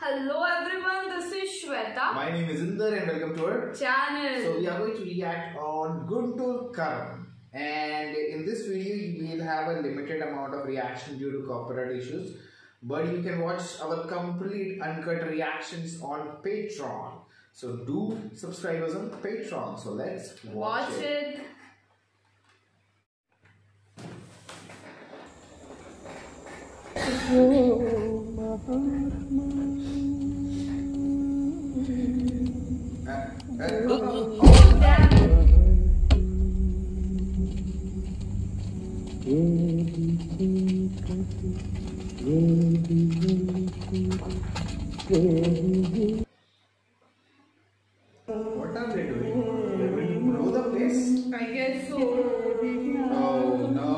Hello everyone, this is Shweta. My name is Inder and welcome to our channel. So we are going to react on Guntur Karam, and in this video we will have a limited amount of reaction due to copyright issues, but you can watch our complete uncut reactions on Patreon. So do subscribe us on Patreon. So let's watch it. What are they doing? They're going to blow the place? I guess so. Oh no.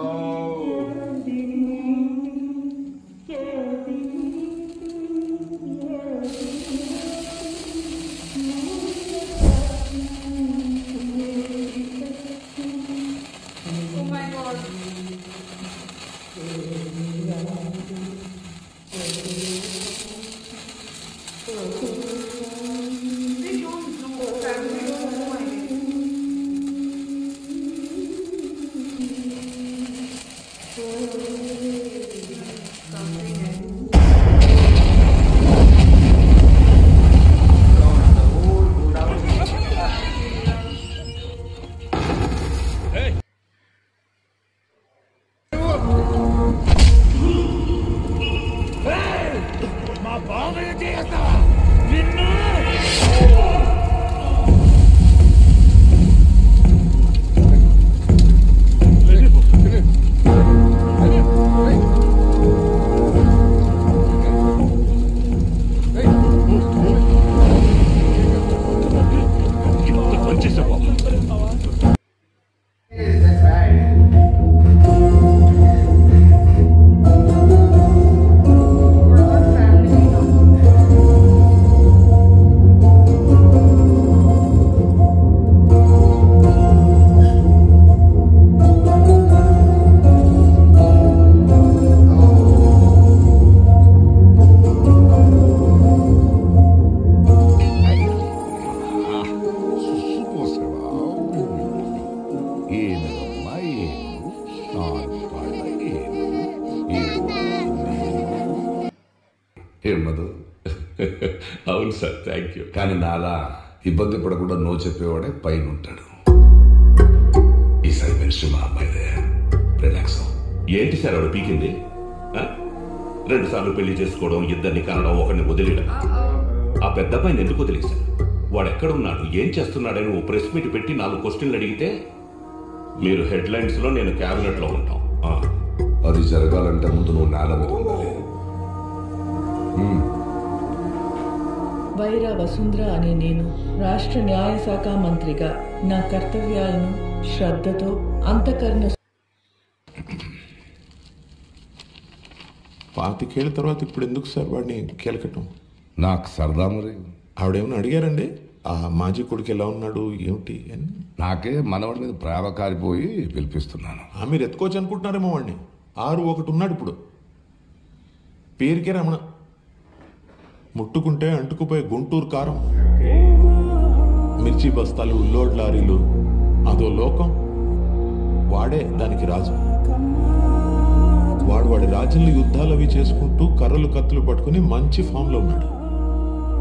Oh my god. They don't know. Family don't know, I guess. అవును sir, thank you. కానీ నాలా ఇబ్బంది పడకుండా no చెప్పేవాడే పైన ఉంటాడు. ఈసారి మనిషి మా అమ్మాయిదే. రిలాక్స్. ఏంటి సార్ ఆవిడ పీకింది? 2 సార్లు పెళ్లి చేసుకోవడం, ఇద్దరిని కనడం, ఒకరిని వదిలేయడం. ఆ పెద్ద పైన ఎందుకు వదిలేశారు? వాడు ఎక్కడున్నాడు, ఏం చేస్తున్నాడని ఓ ప్రెస్ మీట్ పెట్టి 4 క్వశ్చన్లు అడిగితే మీరు హెడ్లైన్స్ లో, నేను క్యాబినెట్ లో ఉంటాం. అది జరగాలంటే ముందు నువ్వు నేల మీద ఉండాలి. వైరా వసుంధర అనే నేను రాష్ట్ర న్యాయశాఖ మంత్రిగా నా కర్తవ్యాలను శ్రద్ధతో అంతఃకరణ 25 ఏళ్ల తర్వాత ఇప్పుడు ఎందుకు సార్ వాడిని కేలకటం? నాకు సరదా. మరి ఆవిడేమన్నా అడిగారండి? ఆ మాజీ కొడుకు ఎలా ఉన్నాడు ఏమిటి అని? నాకే మనవాడి మీద ప్రేమ కారిపోయి పిలిపిస్తున్నాను. మీరు ఎత్తుకోవచ్చు అనుకుంటున్నారేమో వాడిని. 6-1 ఉన్నాడు ఇప్పుడు. పేరుకే రమణ. ముట్టుకుంటే అంటుకుపోయే గుంటూరు కారం, మిర్చి బస్తాలు, లోడ్ లారీలు, అదో లోకం. వాడే దానికి రాజు. వాడి రాజ్యంలో యుద్ధాలు అవి చేసుకుంటూ కర్రలు కత్తులు పట్టుకుని మంచి ఫామ్ లో ఉన్నాడు.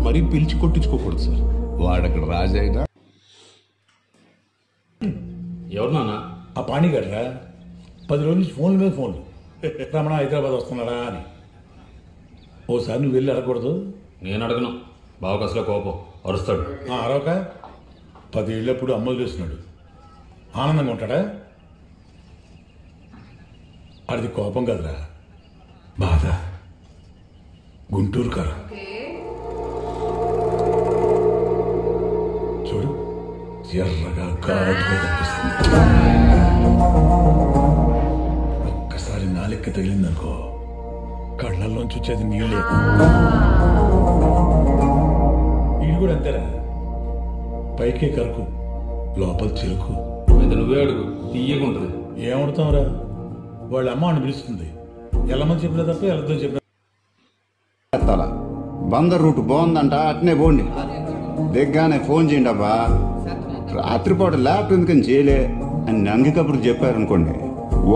మరీ పిలిచి కొట్టించుకోకూడదు సార్. వాడక్కడ రాజైనా ఎవరు నాన్న? ఆ పాణిగాడరా. 10 రోజుల నుంచి ఫోన్ల మీద ఫోన్లు. రమణ హైదరాబాద్ వస్తున్నాడా అని. ఓసారి నువ్వు వెళ్ళి అడగకూడదు? నేను అడగను. బావకు అసలు కోపం, అరుస్తాడు. అరవక 10 ఏళ్ళప్పుడు అమ్మలు చేస్తున్నాడు. ఆనందంగా ఉంటాడా? అది కోపం కదరా, బాధ. గుంటూరు కారం చూడు, ఎర్రగా ఘాటుగా కనిపిస్తుంది. ఒక్కసారి నాలెక్క తగిలిందనుకో, కళ్ళల్లోంచి వచ్చేది నీళ్ళే. ఇది కూడా అంతేరా, పైకే కరకు, లోపల చిలుకు. నువ్వే అడుగు, తీయకుంటది. ఏమడుతావురా? వాళ్ళ అమ్మ అని పిలుస్తుంది. ఎల్లమని చెప్పినా తప్ప ఎల్లతో చెప్పిన బందర్ రూట్ బాగుందంట, అట్నే పోండి. దిగ్గానే ఫోన్ చేయండి అబ్బా. రాత్రిపాటు ల్యాప్ ఎందుకని చేయలే అని నంగి కబుర్లు చెప్పారనుకోండి,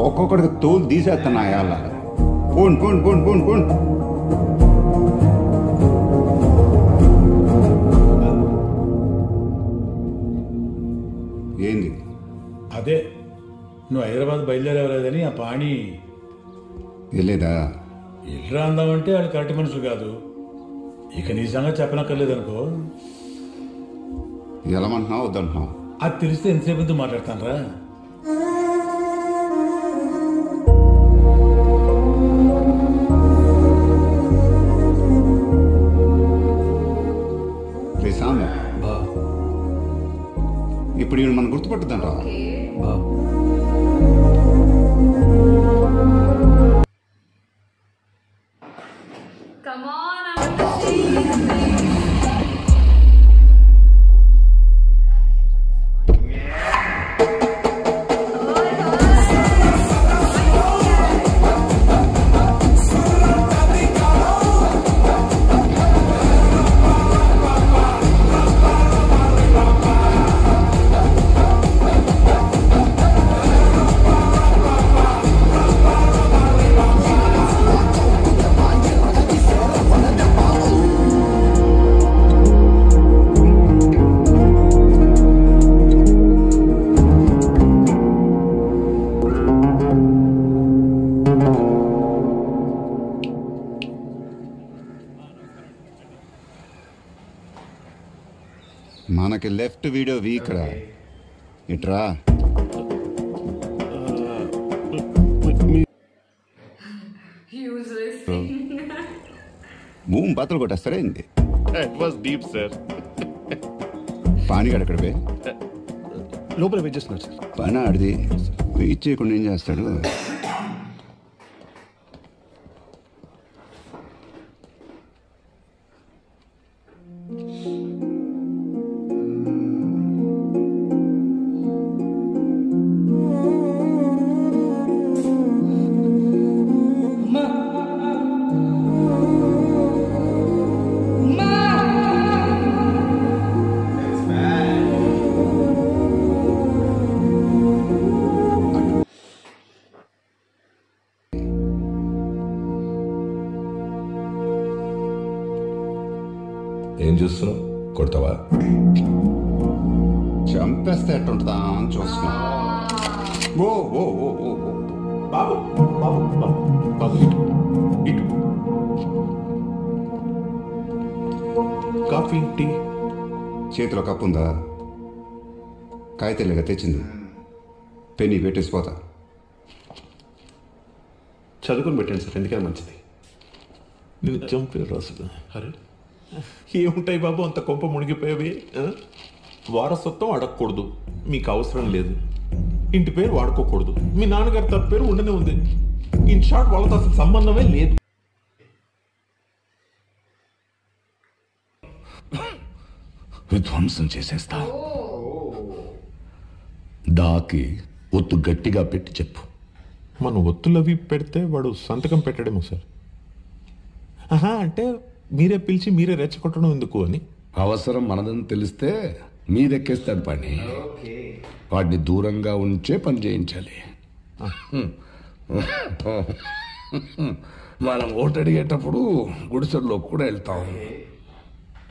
ఒక్కొక్కడికి తోలు తీసేస్తాను అయాల. పోండి పోండి పోండి పోండి పోండి. ఏంది? అదే నువ్వు హైదరాబాద్ బయలుదేరేవలేదని ఆ పాణి వెళ్ళేదా? ఇల్లు అందామంటే వాళ్ళు కరెక్ట్ మనుషులు కాదు. ఇక నీ సంగతి చెప్పనక్కర్లేదనుకో. వెళ్ళమంటున్నావు వద్దంటున్నావు? అది తెలిస్తే ఎంతసేపు మాట్లాడతానరా? ఇప్పుడు ఈయన మనం గుర్తుపట్టుదంట. మనకి లెఫ్ట్ వీడియో వీక్ రా. ఇట్రా. భూమి బతలు కొట్టేస్తారా ఏంది? పానీగాడు ఎక్కడ పోయి? లోపల వెయిట్ చేస్తున్నారు సార్. పని ఆడిది వెయిట్ చేయకుండా ఏం చేస్తాడు? ఏం చూస్తున్నావు? కొడతావా? చంపేస్తే ఎట్టుంటుందా అని చూస్తున్నా. ఓ ఓ ఓ ఓ బాబు బాబు బాబు బాబు ఇటు కాఫీ టీ. చేతిలో కప్పు ఉందా? కాగితాలుగా తెచ్చింది. పెన్ని పెట్టేసిపోతా. చదువుకుని పెట్టండి సార్, ఎందుకైనా మంచిది. నేను చంపారు అసలు. అరే ఏముంటాయి బాబు అంత కొంప మునిగిపోయేవి. వారసత్వం అడగకూడదు, మీకు అవసరం లేదు. ఇంటి పేరు వాడుకోకూడదు, మీ నాన్నగారి తన పేరు ఉండనే ఉంది. ఇన్ షార్ట్ వాళ్ళతో అసలు సంబంధమే లేదు. విధ్వంసం చేసేస్తా. దాకి ఒత్తు గట్టిగా పెట్టి చెప్పు. మనం ఒత్తులవి పెడితే వాడు సంతకం పెట్టడేమో సార్. అంటే మీరే పిలిచి మీరే రెచ్చగొట్టడం ఎందుకు అని. అవసరం మనదని తెలిస్తే మీదెక్కేస్తాడు పని. వాడిని దూరంగా ఉంచే పని చేయించాలి. మనం ఓటు అడిగేటప్పుడు గుడిసెల్లో కూడా వెళ్తాం,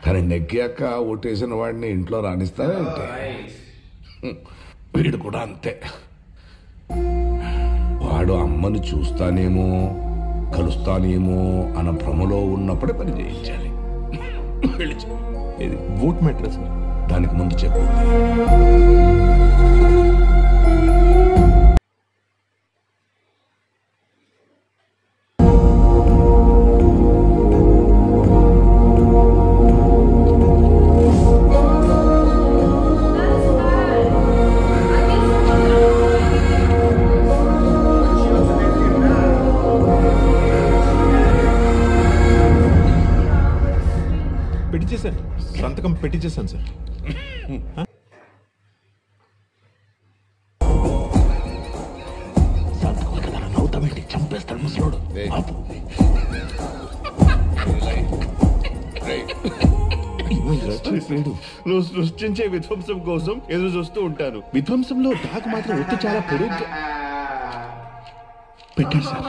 కానీ నెగ్గాక ఓటేసిన వాడిని ఇంట్లో రాణిస్తారంటే వీడు కూడా అంతే. వాడు అమ్మని చూస్తానేమో కలుస్తానేమో అన్న భ్రమలో ఉన్నప్పుడే పని చేయించాలి. ఇది ఓట్ మ్యాటర్ సార్. దానికి ముందు చెప్పు. పెట్టించేసాను, సంతకం పెట్టించేసాను సార్. సంతకం కదా నవ్వుతామేంటి? చంపేస్తాడు ముసలోడు. శ్రీను, నువ్వు సృష్టించే విధ్వంసం కోసం ఎదురు చూస్తూ ఉంటాను. విధ్వంసంలో డాక్ మాత్రం ఒత్తి చాలా పొడుగ్గా పెట్టాడు సార్.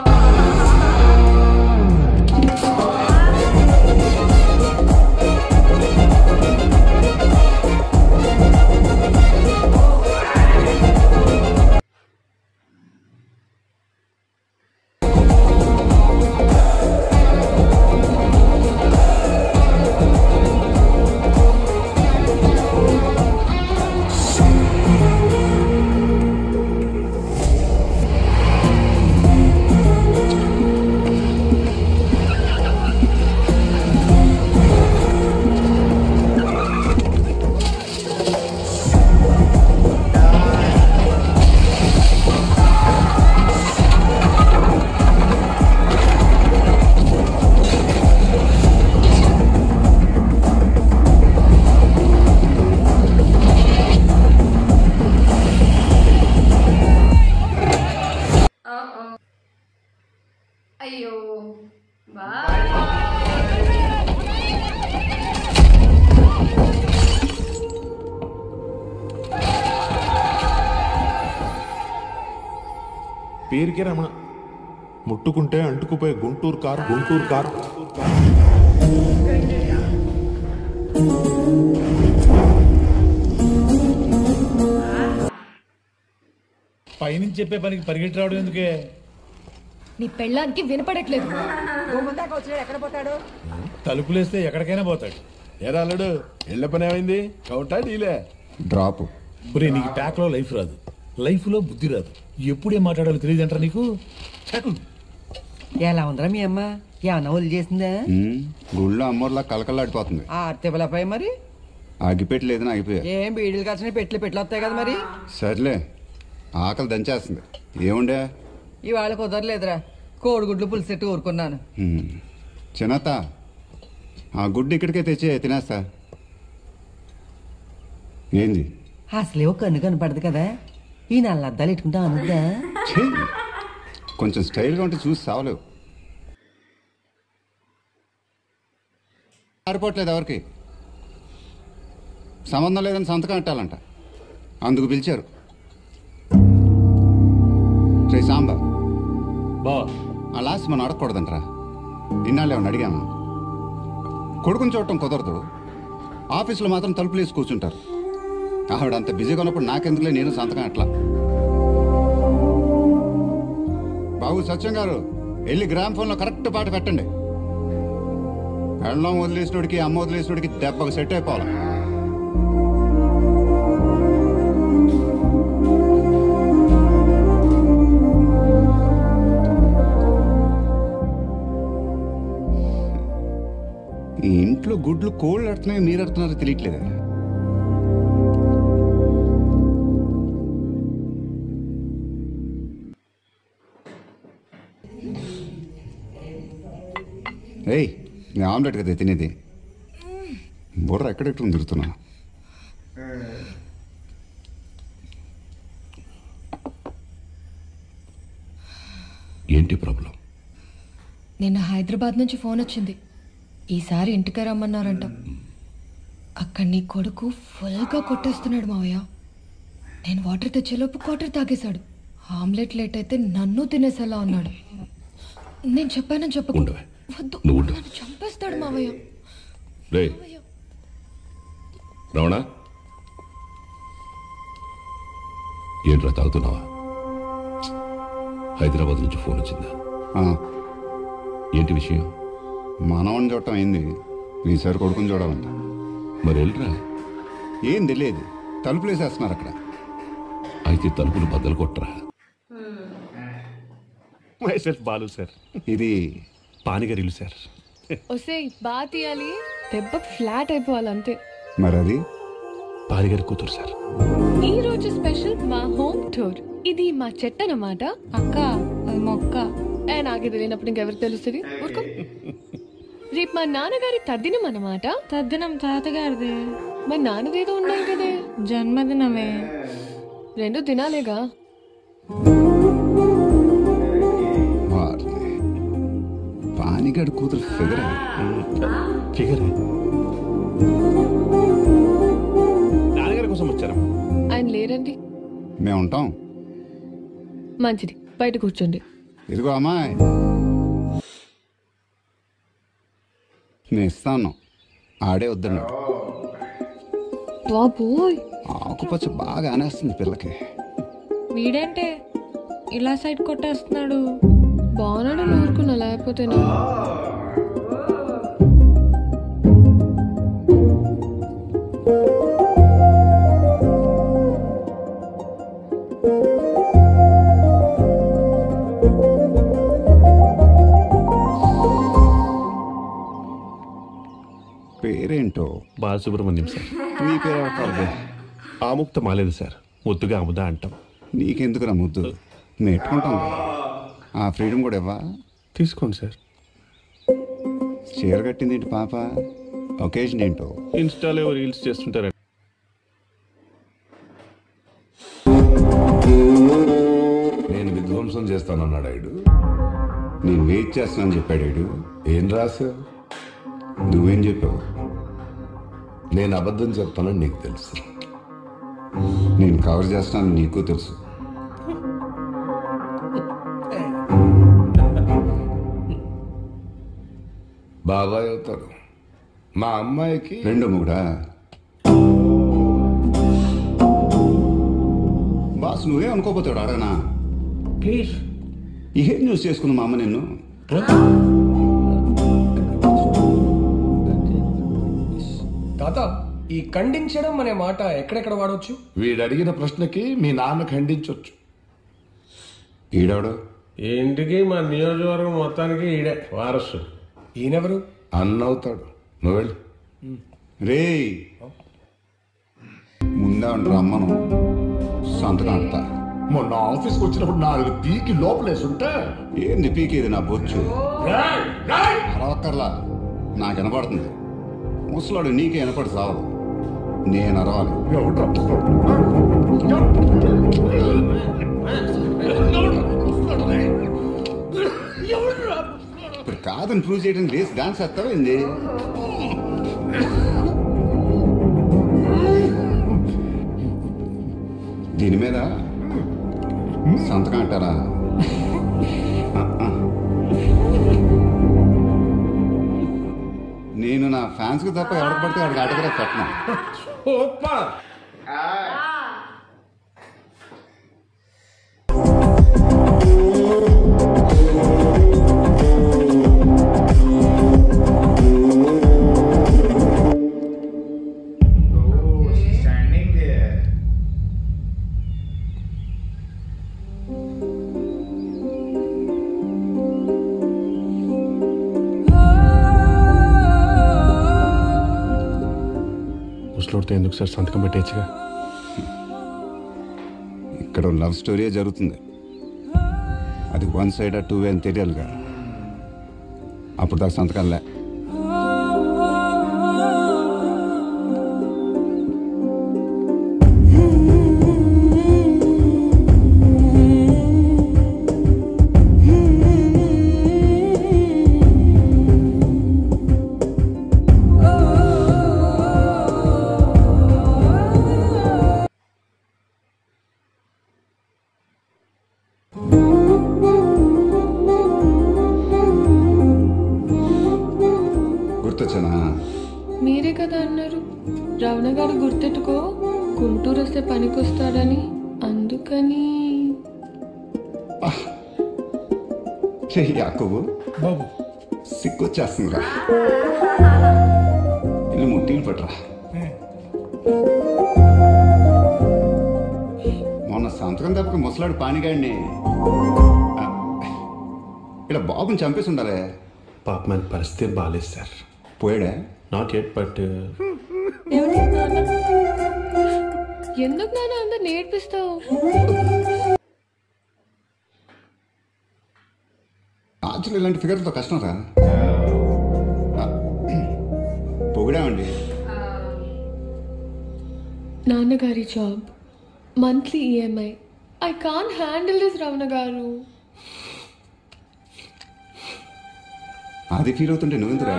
అయ్యో పేరుకే రమణ, ముట్టుకుంటే అంటుకుపోయే గుంటూరు కారు. గుంటూరు కారు పైనుంచి చెప్పే పనికి పరిగెట్టి రావడం ఎందుకే? నీ పెళ్ళానికి వినపడట్లేదు. ఎక్కడ పోతాడు? తలుపులేస్తే ఎక్కడికైనా పోతాడు. ఏరా అల్లుడు, ఇళ్ల పని ఏమైంది? కౌంటా డీలే? డ్రాప్. ఒరే, నీకు ప్యాక్లో లైఫ్ రాదు, లైఫ్లో బుద్ధి రాదు. ఎప్పుడేం మాట్లాడాలో తెలియదంటారా నీకు? ఎలా ఉందరా మీ అమ్మ? ఏమన్నా వదిలి చేసిందా? గుళ్ళో అమ్మోర్లా కలకల్లాడిపోతుంది. ఆర్తిపలపై మరి ఆగిపెట్టి లేదని ఆగిపోయా. ఏం బీడీలు కాసిన పెట్లు వస్తాయి కదా మరి. సర్లే, ఆకలి దంచేస్తుంది. ఏముండే ఇవాళ కుదరలేదురా, కోడిగుడ్లు పులిసెట్టు ఊరుకున్నాను. చిన్నత్త, ఆ గుడ్డు ఇక్కడికే తెచ్చి తినేస్తా. ఏంది అసలే ఒక కన్ను కనపడదు కదా, ఈ నల్ల అద్దాలు ఎట్టుకుంటా అనుద్దా? కొంచెం స్టైల్గా ఉంటే చూసి సావలేవు. సరిపోవట్లేదు, ఎవరికి సంబంధం లేదని సంతకం పెట్టాలంట, అందుకు పిలిచారు. రే సాంబా, బా ఆ లాస్ట్ మనం అడగకూడదంటరా. ఇన్నాళ్ళు ఏమన్నా అడిగాము? కొడుకుని చూడటం కుదరదు, ఆఫీసులో మాత్రం తలుపులు వేసి కూర్చుంటారు. ఆవిడ అంత బిజీగా ఉన్నప్పుడు నాకెందుకులే, నేను సంతకం అట్లా. బాబు సత్యం గారు, వెళ్ళి గ్రామ్ ఫోన్లో కరెక్ట్ పాట పెట్టండి. పెళ్ళం వదిలేసినోడికి అమ్మ వదిలేసినోడికి దెబ్బకు సెట్ అయిపోవాలి. ఈ ఇంట్లో గుడ్లు కోళ్ళు అడుతున్నాయో మీరు అడుతున్నారో తెలియట్లేదు. ఏయ్, నేను ఆమ్లెట్ కదా తినేది. బుర్ర ఎక్కడెక్కడ తిరుగుతున్నా. ఏంటి ప్రాబ్లం? నిన్న హైదరాబాద్ నుంచి ఫోన్ వచ్చింది. ఈసారి ఇంటికి రమ్మన్నారంట. అక్కడ నీ కొడుకు ఫుల్గా కొట్టేస్తున్నాడు మావయ్య. నేను వాటర్ తెచ్చేలోపు క్వార్టర్ తాగేశాడు. ఆమ్లెట్ లేట్ అయితే నన్ను తినేసేలా ఉన్నాడు. నేను చెప్పానని చెప్పకు. వద్దు, నన్ను చంపేస్తాడు మావయ్య. రమణ, ఏంట్రా తాగుతున్నావా? హైదరాబాద్ నుంచి ఫోన్ వచ్చిందా? ఏంటి విషయం? మనవని చూడటం అయింది, ఈసారి కొడుకుని చూడాలంట. మరి వెళ్ళరా. ఏం తెలియదు, తలుపులు వేసేస్తున్నారు అక్కడ. అయితే తలుపులు బద్దలు కొట్టరా. మైసెల్ఫ్ బాలు సార్, ఇది పానిగరిలు సార్. ఒసే బాగా తీయాలి, దెబ్బ ఫ్లాట్ అయిపోవాలి అంతే. మరి అది పానిగరి కూతురు సార్. ఈ రోజు స్పెషల్ మా హోమ్ టూర్. ఇది మా చెట్టు అన్నమాట. అక్క అది మొక్క. నాకే తెలియనప్పుడు ఇంకెవరు తెలుస్తుంది? ఊరుకో. రేపు మా నాన్నగారి తద్దినం అన్నమాట. తద్దినం తాతగారిదే. మా నాన్నదేదో ఉండాలి కదే. జన్మదినమే. రెండు తినాలేగా. పానిగడి కూతురు ఫిగర్ ఫిగర్ మేము ఉంటాం. మంచిది, బయట కూర్చోండి. ఇదిగో అమ్మాయి, నేను ఇస్తాను, ఆడే వద్దన్నాడు. బాబోయ్, ఆకుపచ్చ బాగా అనేస్తుంది పిల్లకి. వీడేంటే ఇలా సైడ్ కొట్టేస్తున్నాడు? బాగున్నాడు ఊరుకున్నా, లేకపోతే పేరేంటో? బాలసుబ్రహ్మణ్యం సార్. నీ పేరు ఎవరు? ఆముక్త మాలేదు సార్, ముద్దుగా అముదా అంటాం. నీకెందుకురా ముద్దు, మేము ఎట్టుకుంటాం. ఆ ఫ్రీడమ్ కూడా ఇవ్వా? తీసుకోండి సార్. చీర కట్టింది ఏంటి పాప? ఒకేషన్ ఏంటో? ఇన్స్టాలో రీల్స్ చేస్తుంటారండి. నేను విధ్వంసం చేస్తానన్నాడు ఆయుడు. నేను వెయిట్ చేస్తానని చెప్పాడు ఆయుడు. ఏం రాశావు? నువ్వేం చెప్పావు? నేను అబద్ధం చెప్తానని నీకు తెలుసు. నేను కవర్ చేస్తానని నీకు తెలుసు. బాబాయ్ అవుతాడు. మా అమ్మాయికి రెండో మొగుడా? బాస్ నువ్వే అనుకోపోతాడు అడగనా? ప్లీజ్. ఏం న్యూస్ చేసుకుంది మా అమ్మ నిన్ను? తాత, ఈ ఖండించడం అనే మాట ఎక్కడెక్కడ వాడవచ్చు? వీడు అడిగిన ప్రశ్నకి మీ నాన్న ఖండించవచ్చు. ఈడాడు ఇంటికి మా నియోజకవర్గం మొత్తానికి ఈడే వారసు. ఈయనెవరు? అన్నవుతాడు. నువ్వు వెళ్ళి రే ముందా రమ్మను, సంతకం అంతా. మొన్న ఆఫీస్కి వచ్చినప్పుడు 4 పీకి లోపలేసుంటే. ఏంది పీకేది నా బొచ్చు? అరవక్కర్లా, నాకు వినపడుతుంది. ముసలాడు నీకే వినపడి సావదు, నేను అరవాలి. ఇప్పుడు కాదని ప్రూవ్ చేయడానికి రేస్ డాన్స్ వేస్తావా ఏంది? దీని మీద సంతకం అంటారా? నేను నా ఫ్యాన్స్ కి తప్ప ఎవరికి పడితే వాడికి ఆటోగ్రాఫ్ పెట్టను. ముసలోడితో ఎందుకు సార్ సంతకం పెట్టేచ్చుగా? ఇక్కడ లవ్ స్టోరీ జరుగుతుంది. అది 1 సైడ్ 2 వే అని తెలియాలిగా. అప్పుడు దాకా సంతకాలే. మీరే కదా అన్నారు రమణ గారు గుర్తెట్టుకో, గుంటూరు వస్తే పనికొస్తాడని. అందుకని యాకోబు బాబు సిగ్గొచ్చేస్తుందిరా, ఇల్లు ముట్టిలు పట్టరా. మొన్న సంతకం తప్పక ముసలాడు పానిగాడిని ఇక్కడ బాబుని చంపేసి ఉండాలి. పాప మన పరిస్థితి బాగాలేదు సార్. పోయాడా? నాట్ ఎట్, బట్ ఎందుకు నాన్న అందరు నేర్పిస్తావు? యాక్చువల్లీ ఇలాంటి ఫిగర్తో కష్టం రా. పొగిడామండి. నాన్నగారి job, monthly EMI. I can't handle this Ramana గారు. అది ఫీల్ అవుతుంటే నువ్వెందుకు?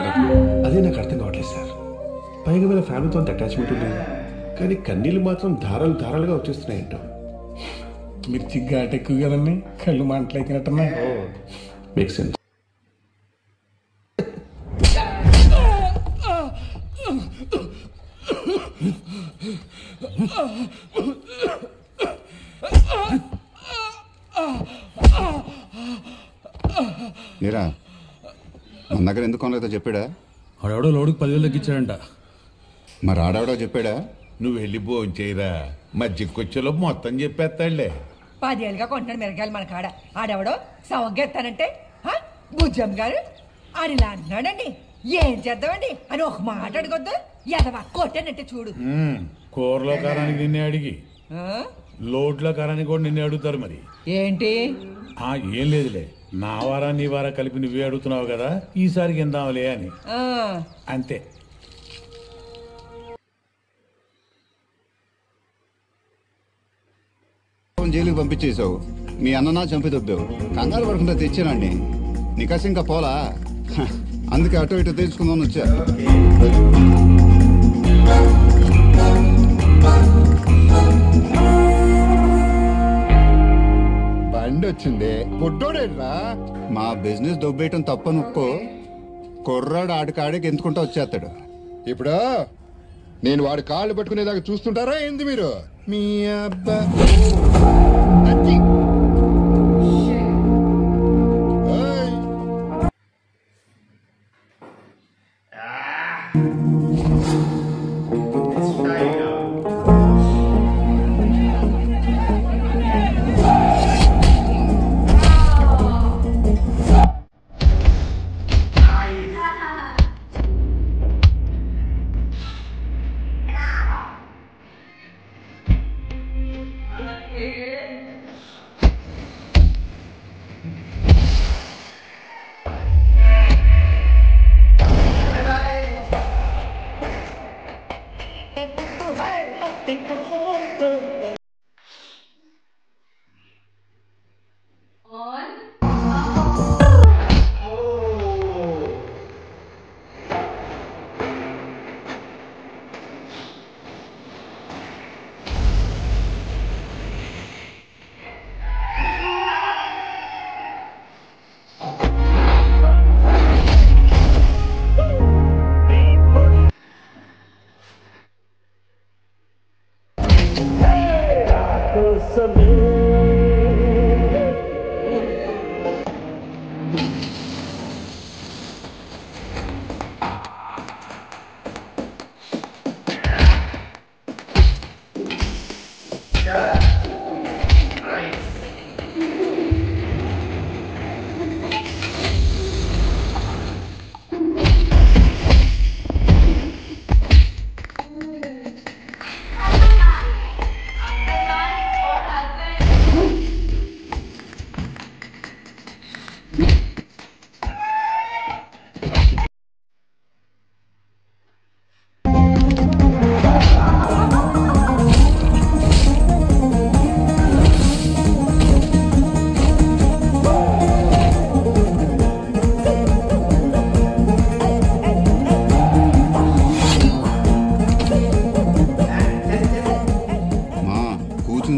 అదే నాకు అర్థం కావట్లేదు సార్. పైగా వీళ్ళ ఫ్యామిలీతో అంత అటాచ్మెంట్ ఉండేది, కానీ కన్నీళ్ళు మాత్రం ధారాలుగా వచ్చేస్తున్నాయి ఏంటో. మిర్చి ఘాట్ ఎక్కువ కదండి, కళ్ళు మంటలెక్కినట్టున్నా. Make sense. ఏరా మన దగ్గర ఎందుకు కొనలేదో చెప్పాడా? ఆడెవడో లోడుకి 10,000 తగ్గించాడంట. మరి ఆడెవడో చెప్పాడా? నువ్వు వెళ్ళి భోజనం చేయరా, మధ్యకొచ్చేలో మొత్తం చెప్పేస్తాడులే. 10 ఏళ్ళుగా కొంటాడు మిరగాయలు మన కాడ. ఆడెవడో సవగ్గెత్తానంటే బుజ్జమ్మ గారు ఆడిలా అంటున్నాడండి. ఏం చేద్దామండి అని ఒక మాట అడగొద్దు, ఎదవా కొట్టానంటే చూడు. కూరలో కారానికి నిన్నే అడిగి, లోడ్లో కారానికి కూడా నిన్నే అడుగుతారు. మరి ఏంటి? ఏం లేదులే, నా వారా నీ వారా కలిపి నువ్వే అడుగుతున్నావు కదా, ఈసారికి ఎందామలే అని అంతే. జైలుకి పంపించేసావు, మీ అన్ననా చంపి దొబ్బావు. కంగారు పడకుండా తెచ్చానండి, నీకసి ఇంకా పోలా. అందుకే అటు ఇటు తెలుసుకుందామని వచ్చా. బండి వచ్చింది, బుడ్డోడేట్రా. మా బిజినెస్ దొబ్బేయటం తప్పని ఒక్కో, కుర్రాడు ఆడికాడికి ఎందుకుంటా వచ్చేస్తాడు. ఇప్పుడు నేను వాడి కాళ్ళు పట్టుకునేదాకా చూస్తుంటారా ఏంది మీరు? మీ అబ్బా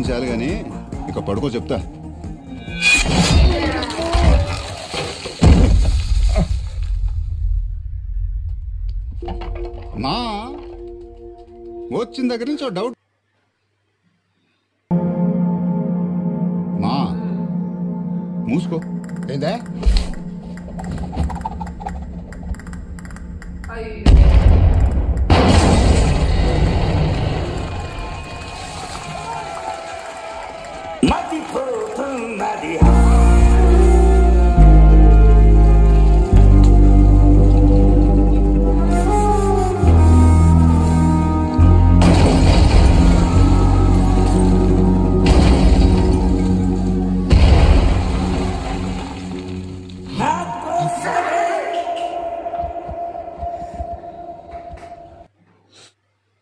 చాలు గాని ఇక పడుకో చెప్తా. మా వచ్చిన దగ్గర నుంచి డౌట్. మా మూసుకో. ఏందా?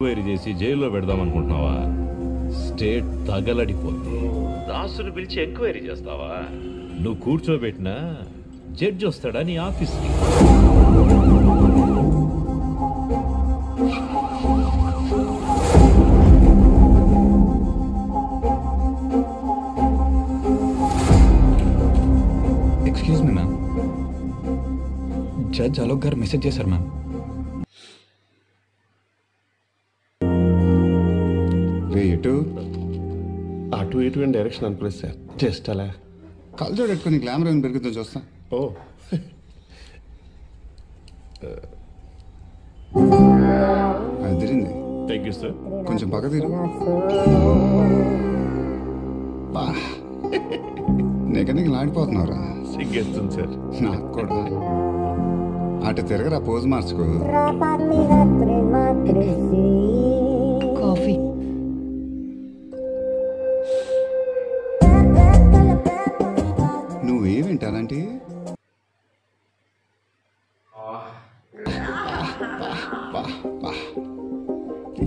ఎంక్వైరీ చేసి జైల్లో పెడదాం అనుకుంటున్నావా? స్టేట్ తగలడిపోద్ది. దాసును పిలిచి ఎంక్వైరీ చేస్తావా? నువ్వు కూర్చోబెట్టినా జడ్జి వస్తాడా నీ ఆఫీస్కి? జడ్జ్ అలోక్ గారు మెసేజ్ చేశారు మ్యామ్. ఎటు అటు ఇటు అని డైరెక్షన్ అనుకోలేదు సార్, జస్ట్ అలా కళ్ళజోడు పెట్టుకుని గ్లామర్ ఏమైనా పెరుగుతుందో చూస్తా. ఓ అదిరింది. Thank you sir. కొంచెం పక్క తీరు. నీకన్నీ ఆడిపోతున్నావురా. సిగ్గేస్తుంది సార్. నాకు కూడా. అటు తిరగరా, పోజ్ మార్చుకో. కాఫీ. నువ్వేమింటి అలాంటి?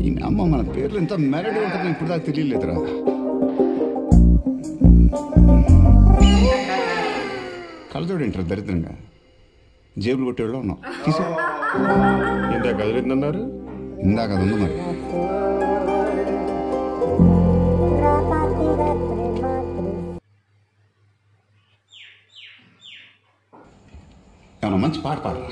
ఈ అమ్మ మన పేర్లు ఎంత మెరడి ఉంటుందో ఇప్పుడు దాకా తెలియలేదురా. కళ్ళజోడు ఏంటారు దరిద్రంగా, జేబులు కొట్టేవాళ్ళు ఉన్నావు. తీసే ఇందాక కదిలిందన్నారు. ఇందాక అది ఉంది మరి. ఏమన్నా మంచి పాట పాడరా.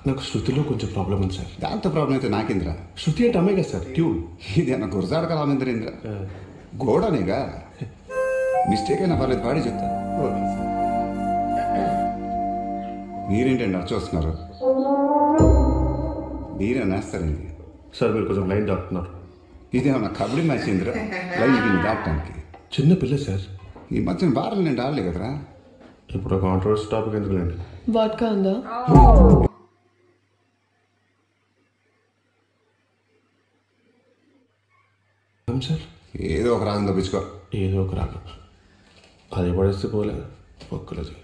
నాకు శృతిలో కొంచెం ప్రాబ్లం ఉంది సార్. దాంతో ప్రాబ్లం అయితే నాకేంద్రా. శృతి అంటే అమ్మాయి కదా సార్, ట్యూన్. ఇది అన్న గురజాడ కలామేంద్రేంద్ర గోడనేగా. మిస్టేక్ అయినా పర్లేదు, పాడి చెప్తా. మీరేంటండి అర్చ వస్తున్నారు? మీరే నేస్తారండి సార్. మీరు కొంచెం లైన్ దాటుతున్నారు. ఇదేమన్నా కబడ్డీ మ్యాచ్ ఏంద్రా లైన్ దాటడానికి? చిన్న పిల్ల సార్. ఈ మధ్యన బార్లు నేను ఆడలే కదరా. ఇప్పుడు కాంట్రవర్సీ టాపిక్ ఎందుకులేండి. వాడ్కా ఉందా? సార్ ఏదో ఒక రాగం తప్పించుకో. ఏదో ఒక రాగం అది పడేస్తే పోలే ఒక్కలది.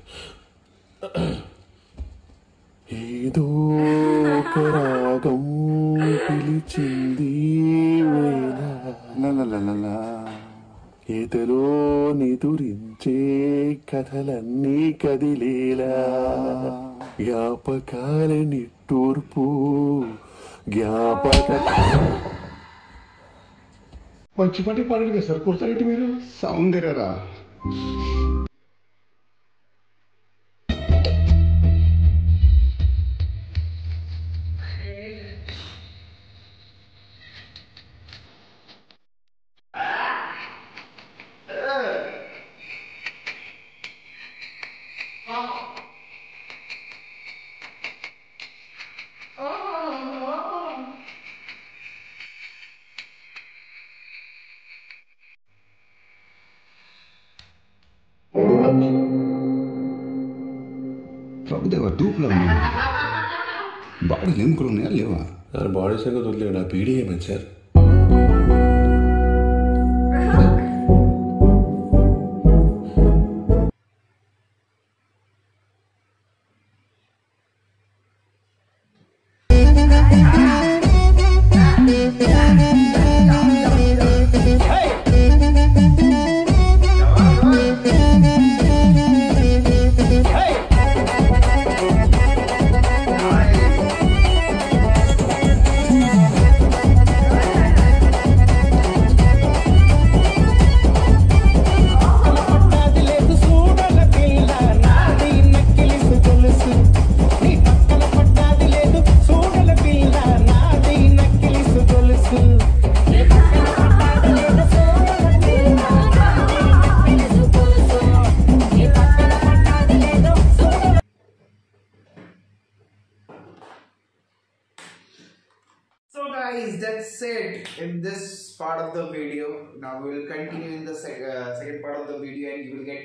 ఏదో ఒక రాగం పిలిచింది ఏదలో నిదురించే కథలన్నీ కదిలేలా జ్ఞాపకాల నిట్టూర్పు జ్ఞాపక. మంచి పాటి పాడండి సార్. కూర్చోండి మీరు. సౌందర్యరా. ప్రభుదేవ దూపులో ఉన్నాను. బాడీలు ఎముకలు ఉన్నాయా లేవా? బాడీ సంగతి వదిలేడు. ఆ పీడీ ఏమైంది sir? Guys, that's it in this part of the video. Now we will continue in the second part of the video, and you will get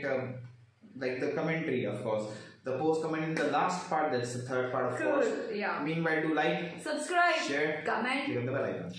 like the commentary, of course, the post comment in the last part. That's the third part, of course. Yeah. Meanwhile, do like, subscribe, share, comment, click on the bell icon.